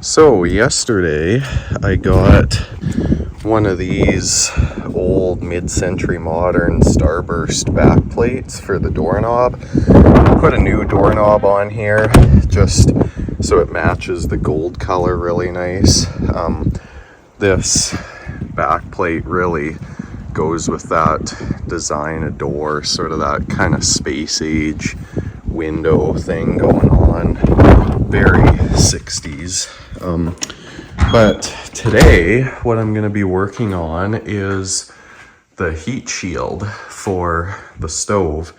So yesterday I got one of these old mid-century modern starburst back plates for the doorknob. Put a new doorknob on here just so it matches the gold color really nice. This back plate really goes with that design of door, sort of that kind of space age window thing going on. Very 60s. But today what I'm going to be working on is the heat shield for the stove.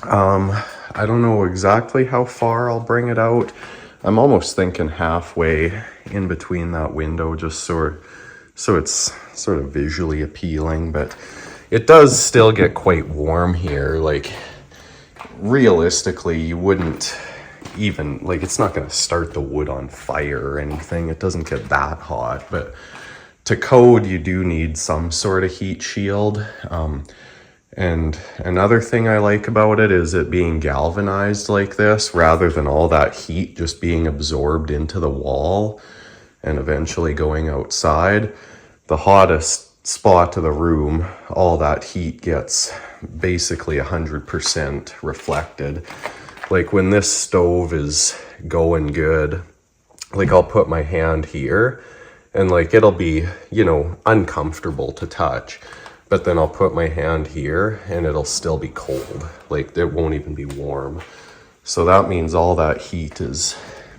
I don't know exactly how far I'll bring it out. I'm almost thinking halfway in between that window, just so it's sort of visually appealing, but it does still get quite warm here. Like, realistically, you wouldn't even, like, it's not going to start the wood on fire or anything. It doesn't get that hot, but to code you do need some sort of heat shield. And another thing I like about it is it being galvanized like this, rather than all that heat just being absorbed into the wall and eventually going outside. The hottest spot of the room, all that heat gets basically 100% reflected. Like when this stove is going good, like I'll put my hand here and like it'll be, you know, uncomfortable to touch. But then I'll put my hand here and it'll still be cold. Like it won't even be warm. So that means all that heat is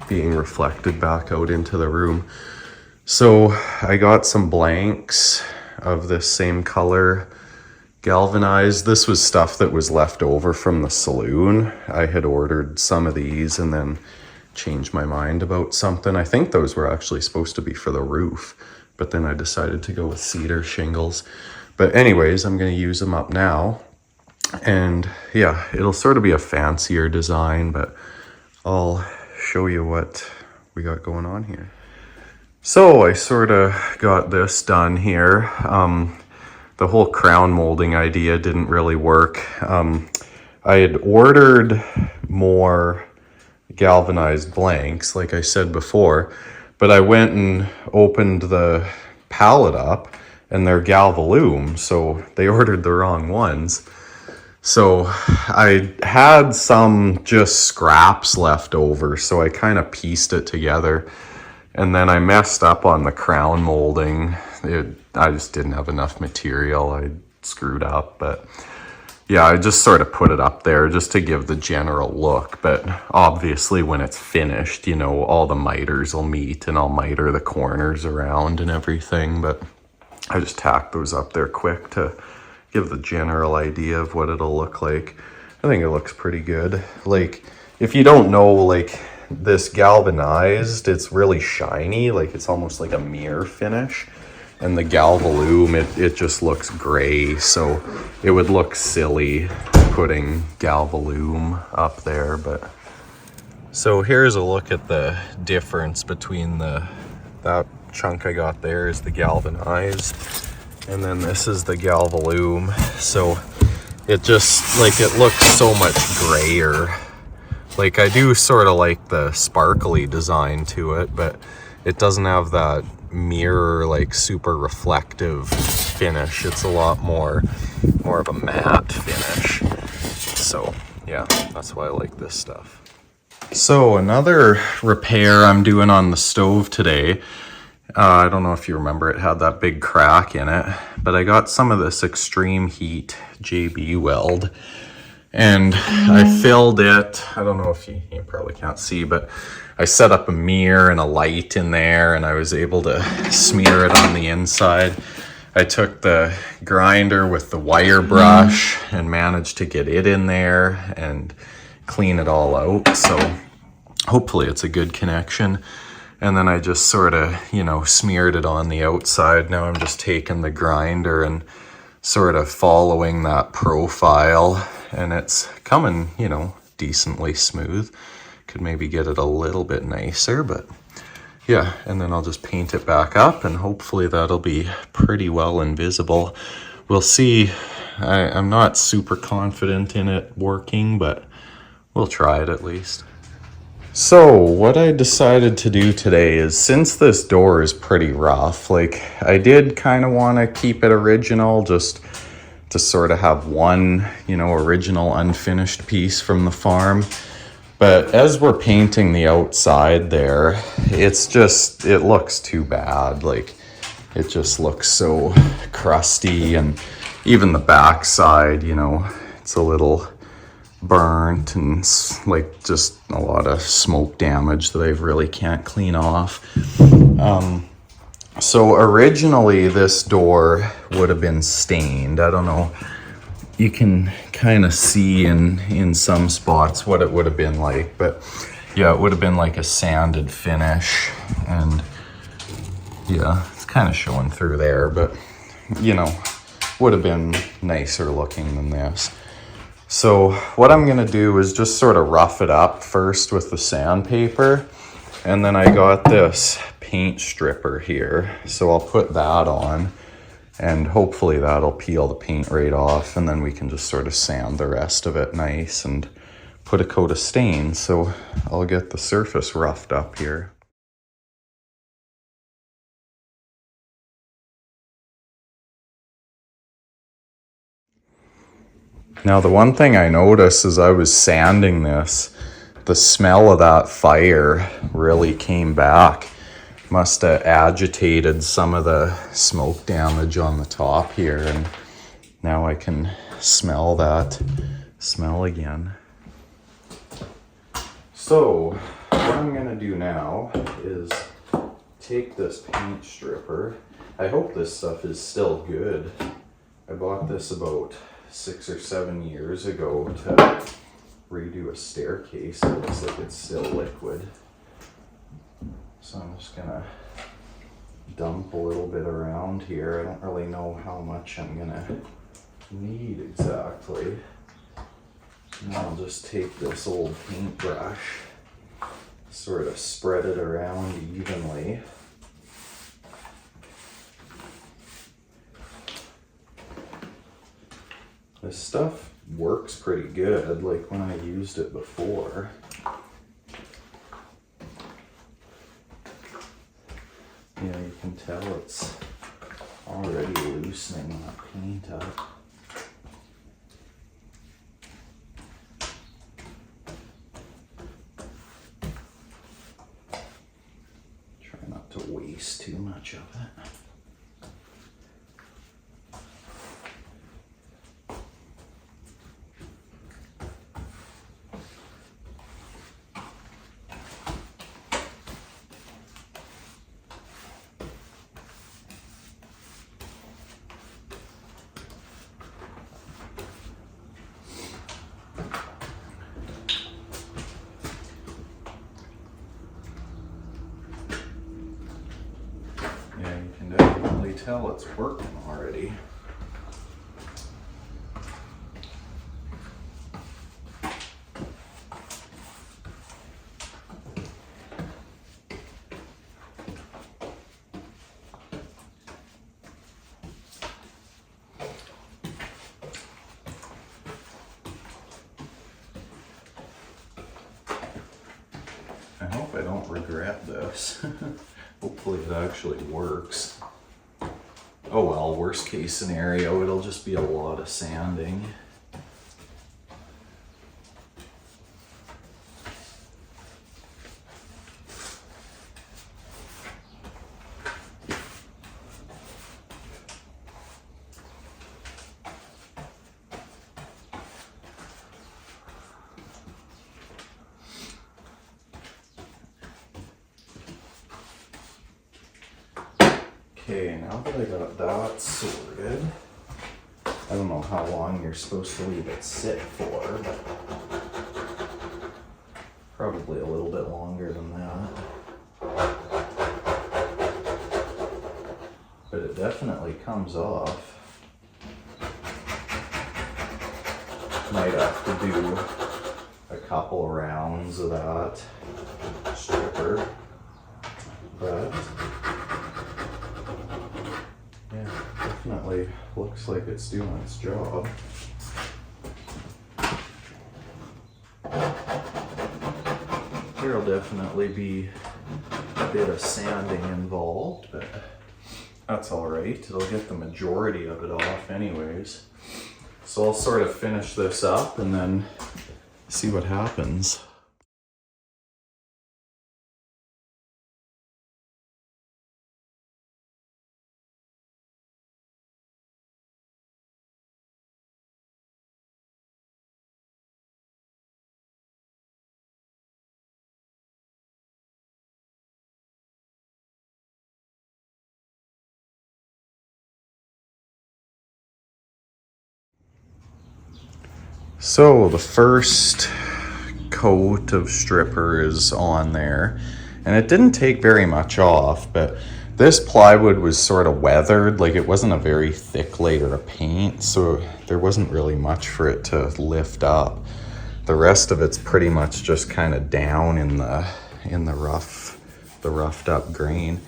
being reflected back out into the room. So I got some blanks of this same color, galvanized. This was stuff that was left over from the saloon. I had ordered some of these and then changed my mind about something. I think those were actually supposed to be for the roof, but then I decided to go with cedar shingles. But anyways, I'm going to use them up now. And yeah, it'll sort of be a fancier design, but I'll show you what we got going on here. So I sort of got this done here. The whole crown molding idea didn't really work. I had ordered more galvanized blanks, like I said before, but I went and opened the pallet up and they're Galvalume, so they ordered the wrong ones. So I had some just scraps left over, so I kind of pieced it together. And then I messed up on the crown molding. I just didn't have enough material. I screwed up, but yeah, I just sort of put it up there just to give the general look. But obviously when it's finished, you know, all the miters will meet and I'll miter the corners around and everything. But I just tacked those up there quick to give the general idea of what it'll look like. I think it looks pretty good. Like, if you don't know, like, this galvanized, it's really shiny, like it's almost like a mirror finish. And the Galvalume, it just looks gray, so it would look silly putting Galvalume up there. But so here's a look at the difference between that chunk I got there is the galvanized, and then this is the Galvalume. So it just, like, it looks so much grayer. Like, I do sort of like the sparkly design to it, but it doesn't have that mirror, like, super reflective finish. It's a lot more of a matte finish. So yeah, that's why I like this stuff. So another repair I'm doing on the stove today, I don't know if you remember, it had that big crack in it, but I got some of this extreme heat JB weld and I filled it. I don't know if you probably can't see, but I set up a mirror and a light in there and I was able to smear it on the inside. I took the grinder with the wire brush and managed to get it in there and clean it all out. So hopefully it's a good connection. And then I just sort of, you know, smeared it on the outside. Now I'm just taking the grinder and sort of following that profile, and it's coming, you know, decently smooth. Could maybe get it a little bit nicer, but Yeah, and then I'll just paint it back up and hopefully that'll be pretty well invisible. We'll see. I'm not super confident in it working, but we'll try it at least. So what I decided to do today is, since this door is pretty rough, like I did kind of want to keep it original, just to sort of have one, you know, original unfinished piece from the farm. But as we're painting the outside there, it's just, it looks too bad. Like it just looks so crusty, and even the backside, you know, it's a little burnt and like just a lot of smoke damage that I really can't clean off. So originally this door would have been stained. I don't know, you can kind of see in some spots what it would have been like, but yeah, it would have been like a sanded finish, and yeah, it's kind of showing through there, but you know, would have been nicer looking than this. So what I'm gonna do is just sort of rough it up first with the sandpaper, and then I got this paint stripper here, so I'll put that on and hopefully that'll peel the paint right off, and then we can just sort of sand the rest of it nice and put a coat of stain. So I'll get the surface roughed up here. Now the one thing I noticed as I was sanding this, the smell of that fire really came back. Must have agitated some of the smoke damage on the top here, and now I can smell that smell again. So what I'm gonna do now is take this paint stripper. I hope this stuff is still good. I bought this about 6 or 7 years ago to redo a staircase. It looks like it's still liquid. So I'm just gonna dump a little bit around here. I don't really know how much I'm gonna need exactly. And I'll just take this old paintbrush, sort of spread it around evenly. This stuff works pretty good, like when I used it before. Yeah, you can tell it's already loosening that paint up. Try not to waste too much of it. Yeah, you can definitely tell it's working already. I hope I don't regret this. Hopefully it actually works. Oh well, worst case scenario, it'll just be a lot of sanding. Okay, now that I got that sorted, I don't know how long you're supposed to leave it sit for, but probably a little bit longer than that. But it definitely comes off. Might have to do a couple rounds of that stripper. but yeah, definitely looks like it's doing its job. There'll definitely be a bit of sanding involved, but that's all right. It'll get the majority of it off anyways. So I'll sort of finish this up and then see what happens. So the first coat of stripper is on there, and it didn't take very much off, but this plywood was sort of weathered, like it wasn't a very thick layer of paint, so there wasn't really much for it to lift up. The rest of it's pretty much just kind of down in the roughed up grain.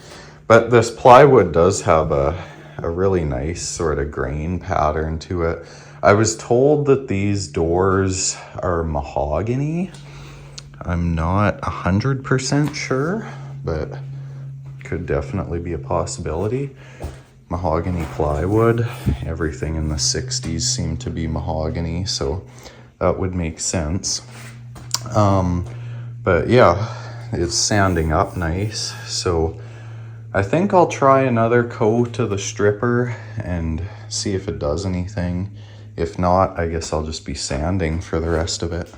But this plywood does have a really nice sort of grain pattern to it. I was told that these doors are mahogany. I'm not 100% sure, but could definitely be a possibility. Mahogany plywood. Everything in the 60s seemed to be mahogany, so that would make sense. But yeah, it's sanding up nice, so I think I'll try another coat of the stripper and see if it does anything. If not, I guess I'll just be sanding for the rest of it.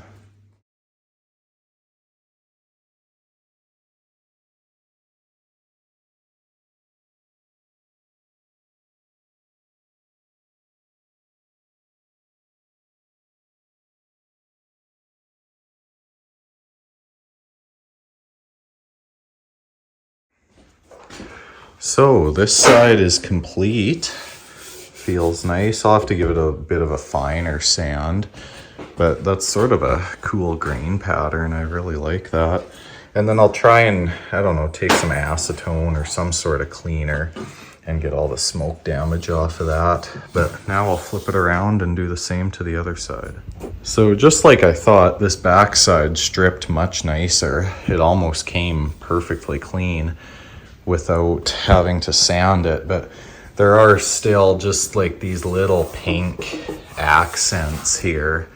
So this side is complete. Feels nice. I'll have to give it a bit of a finer sand, but that's sort of a cool grain pattern. I really like that. And then I'll try and, I don't know, take some acetone or some sort of cleaner and get all the smoke damage off of that. But now I'll flip it around and do the same to the other side. So just like I thought, this backside stripped much nicer. It almost came perfectly clean without having to sand it, but there are still just like these little pink accents here.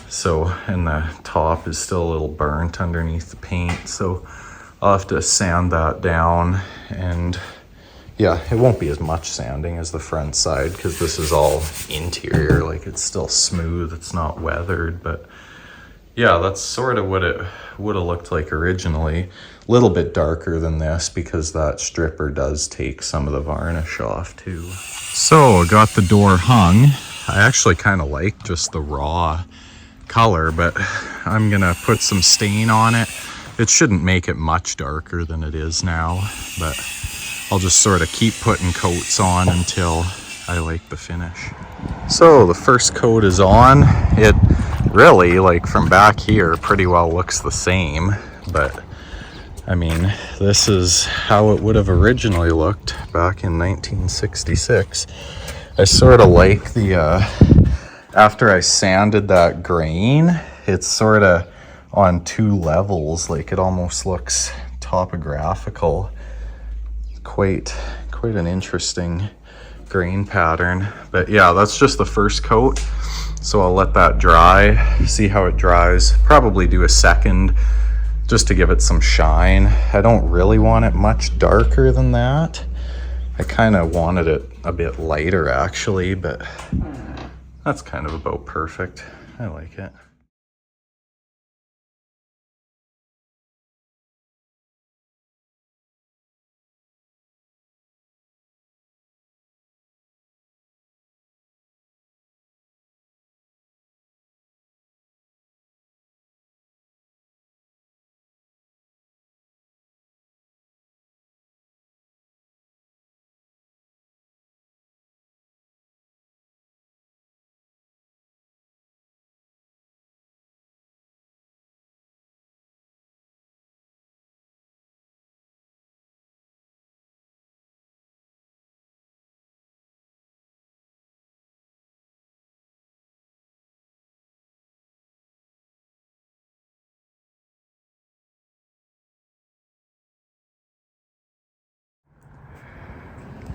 So, and the top is still a little burnt underneath the paint, so I'll have to sand that down. And yeah, it won't be as much sanding as the front side because this is all interior, like it's still smooth, it's not weathered. But yeah, that's sort of what it would have looked like originally. A little bit darker than this because that stripper does take some of the varnish off too. So I got the door hung. I actually kind of like just the raw color, but I'm gonna put some stain on it. It shouldn't make it much darker than it is now, but I'll just sort of keep putting coats on until I like the finish. So the first coat is on. It really, like from back here, pretty well looks the same, but I mean, this is how it would have originally looked back in 1966. I sort of like the, after I sanded that grain, it's sort of on two levels, like it almost looks topographical. Quite an interesting grain pattern. But yeah, that's just the first coat. So I'll let that dry, see how it dries. Probably do a second just to give it some shine. I don't really want it much darker than that. I kind of wanted it a bit lighter actually, but that's kind of about perfect. I like it.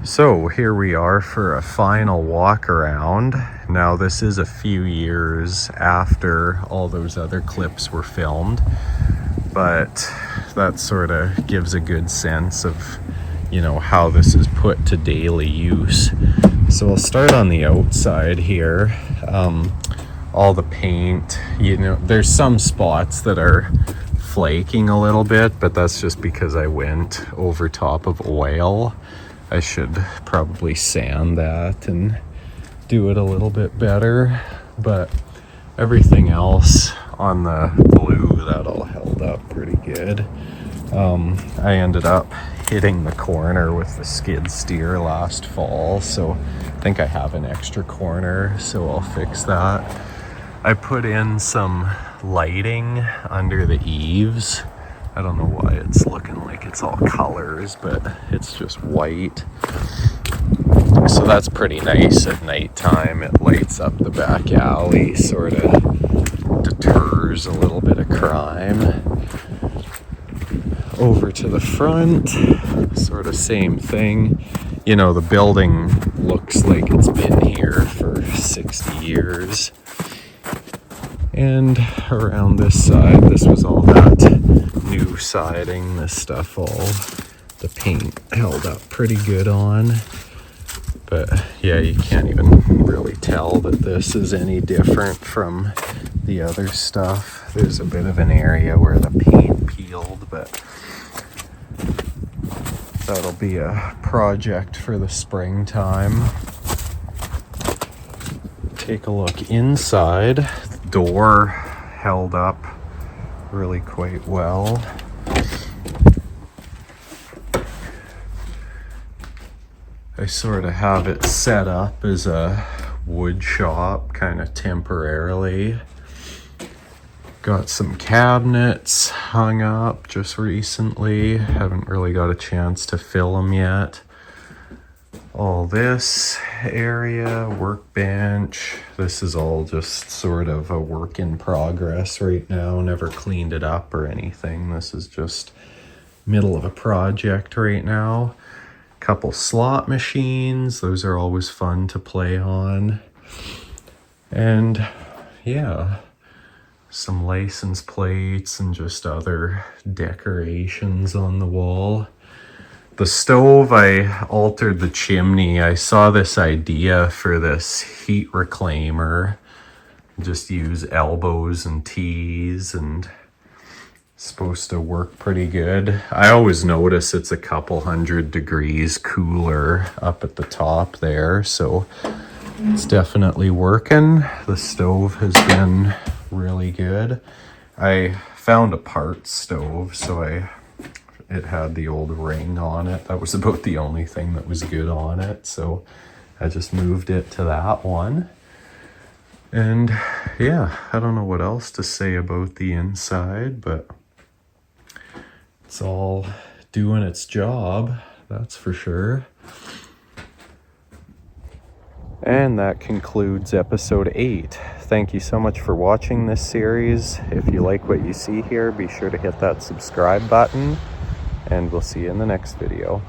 So here we are for a final walk around. Now this is a few years after all those other clips were filmed, but that sort of gives a good sense of, you know, how this is put to daily use. So we'll start on the outside here. All the paint, you know, there's some spots that are flaking a little bit, but that's just because I went over top of oil. I should probably sand that and do it a little bit better, but everything else on the blue, that all held up pretty good. I ended up hitting the corner with the skid steer last fall, so I think I have an extra corner, so I'll fix that. I put in some lighting under the eaves. I don't know why it's looking like it's all colors, but it's just white. So that's pretty nice at nighttime. It lights up the back alley, sort of deters a little bit of crime. Over to the front, sort of same thing. You know, the building looks like it's been here for 60 years. And around this side, this was all that new siding. This stuff, all the paint held up pretty good on. But yeah, you can't even really tell that this is any different from the other stuff. There's a bit of an area where the paint peeled, but that'll be a project for the springtime. Take a look inside. The door held up really quite well. I sort of have it set up as a wood shop, kind of temporarily. Got some cabinets hung up just recently. Haven't really got a chance to fill them yet. All this area, workbench, this is all just sort of a work in progress right now. Never cleaned it up or anything. This is just middle of a project right now. Couple slot machines, those are always fun to play on. And yeah, some license plates and just other decorations on the wall. The stove, I altered the chimney. I saw this idea for this heat reclaimer. Just use elbows and T's, and it's supposed to work pretty good. I always notice it's a couple 100 degrees cooler up at the top there, so it's definitely working. The stove has been really good. I found a parts stove, so it had the old ring on it. That was about the only thing that was good on it, so I just moved it to that one. And yeah, I don't know what else to say about the inside, but it's all doing its job, that's for sure. And that concludes episode 8. Thank you so much for watching this series. If you like what you see here, be sure to hit that subscribe button, and we'll see you in the next video.